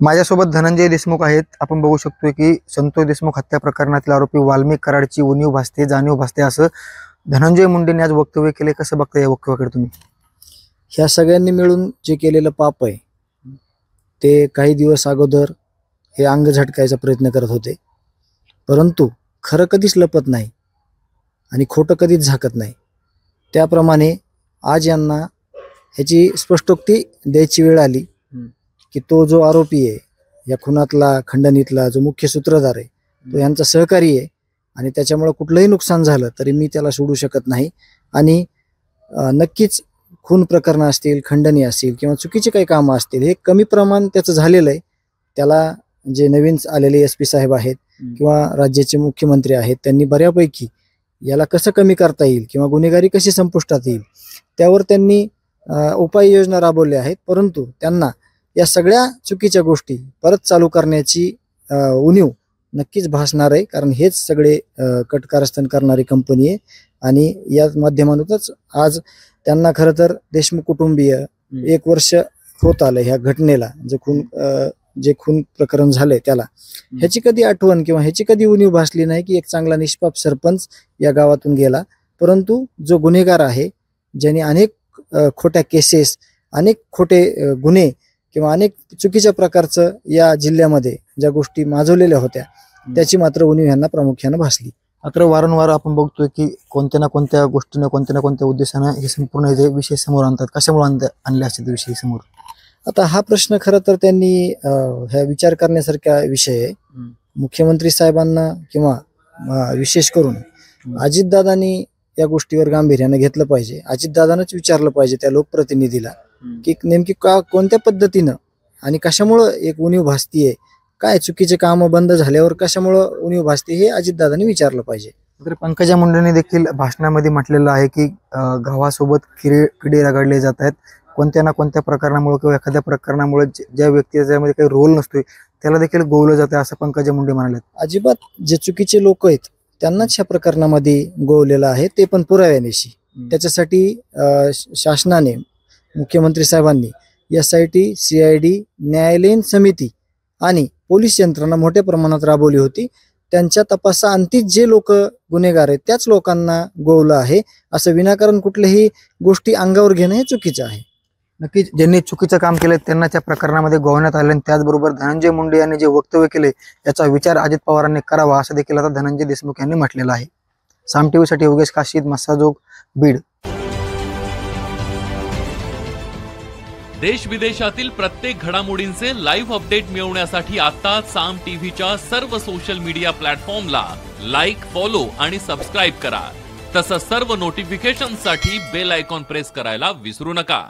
माझ्यासोबत धनंजय देशमुख आहेत। आपण बघू शकतो की संतोष देशमुख हत्या प्रकरणातील आरोपी वाल्मिक कराडची उणीव भासते, जाणीव भासते असं धनंजय मुंडेंनी आज वक्तव्य केले। कसं बघता या वक्तव्याकडे तुम्ही? ह्या सगळ्यांनी मिळून जे केलेलं पाप आहे ते काही दिवस अगोदर हे अंग झटकायचा प्रयत्न करत होते, परंतु खरं कधीच लपत नाही आणि खोटं कधीच झाकत नाही। त्याप्रमाणे आज यांना ह्याची स्पष्टोक्ती द्यायची वेळ आली की तो जो आरोपी आहे या खुनातला, खंडणीतला जो मुख्य सूत्रधार आहे तो यांचा सहकारी आहे आणि त्याच्यामुळे कुठलंही नुकसान झालं तरी मी त्याला सोडू शकत नाही। आणि नक्कीच खून प्रकरण असतील, खंडणी असतील किंवा चुकीचे काही कामं असतील, हे कमी प्रमाण त्याचं झालेलं आहे। त्याला जे नवीन आलेले SP साहेब आहेत किंवा राज्याचे मुख्यमंत्री आहेत त्यांनी बऱ्यापैकी याला कसं कमी करता येईल किंवा गुन्हेगारी कशी संपुष्टात येईल त्यावर त्यांनी उपाययोजना राबवल्या आहेत, परंतु त्यांना या सगळ्या चुकीच्या गोष्टी परत चालू करण्याची उणीव नक्कीच भासणार आहे, कारण हेच सगळे कटकारस्थान करणारी कंपनी आहे। आणि या माध्यमातूनच आज त्यांना खरं तर देशमुख कुटुंबीय 1 वर्ष होत आलं ह्या घटनेला, जे खून प्रकरण झालंय त्याला ह्याची कधी आठवण किंवा ह्याची कधी उणीव भासली नाही की एक चांगला निष्पाप सरपंच या गावातून गेला, परंतु जो गुन्हेगार आहे ज्याने अनेक खोट्या केसेस, अनेक खोटे गुन्हे किंवा अनेक चुकीच्या प्रकारचं या जिल्ह्यामध्ये ज्या गोष्टी माजवलेल्या होत्या त्याची मात्र उणीव यांना प्रामुख्याने भासली। मात्र वारंवार आपण बघतोय की कोणत्या ना कोणत्या गोष्टीने, कोणत्या ना कोणत्या उद्देशाने हे संपूर्ण हे विषय समोर आणतात। कशामुळे आणले असते विषय समोर? आता हा प्रश्न खरं तर त्यांनी ह्या विचार करण्यासारखा विषय आहे। मुख्यमंत्री साहेबांना किंवा विशेष करून अजितदादांनी या गोष्टीवर गांभीर्याने घेतलं पाहिजे। अजितदादांनाच विचारलं पाहिजे त्या लोकप्रतिनिधीला की नेमकी कोणत्या पद्धतीनं आणि कशामुळं एक उणीव भासतीये, काय चुकीचे काम बंद झाल्यावर कशामुळं उणीव भासते हे अजितदादांनी विचारलं पाहिजे। तर पंकजा मुंडेंनी देखील भाषणामध्ये म्हटलेलं आहे की गावासोबत किडे रगडले जात आहेत। कोणत्या ना कोणत्या प्रकरणामुळे किंवा एखाद्या प्रकरणामुळे ज्या व्यक्ती त्यामध्ये काही रोल नसतोय त्याला देखील गोवलं जातं असं पंकजा मुंडे म्हणाले। अजिबात जे चुकीचे लोक आहेत त्यांनाच ह्या प्रकरणामध्ये गोवलेलं आहे, ते पण पुराव्यानिशी। त्याच्यासाठी शासनाने, मुख्यमंत्री साहेबांनी SIT, CID, न्यायालयीन समिती आणि पोलीस यंत्रणा मोठ्या प्रमाणात राबवली होती। त्यांच्या तपासाअंतीच जे लोक गुन्हेगार आहेत त्याच लोकांना गोवलं आहे, असं विनाकारण कुठल्याही गोष्टी अंगावर घेणं हे चुकीचं आहे। नक्कीच ज्यांनी चुकीचं काम केलं त्यांना त्या प्रकरणामध्ये गोवण्यात आले। त्याचबरोबर धनंजय मुंडे यांनी जे वक्तव्य केले याचा विचार अजित पवारांनी करावा असं देखील आता धनंजय देशमुख यांनी म्हटलेलं आहे। साम TV साठी योगेश काशीद, मस्साजोग, बीड। देश विदेशातील प्रत्येक घडामोडींचे लाईव्ह अपडेट मिळवण्यासाठी आता साम टीव्हीच्या सर्व सोशल मीडिया प्लॅटफॉर्मला लाईक, फॉलो आणि सबस्क्राईब करा। तसंच सर्व नोटिफिकेशनसाठी बेल आयकॉन प्रेस करायला विसरू नका।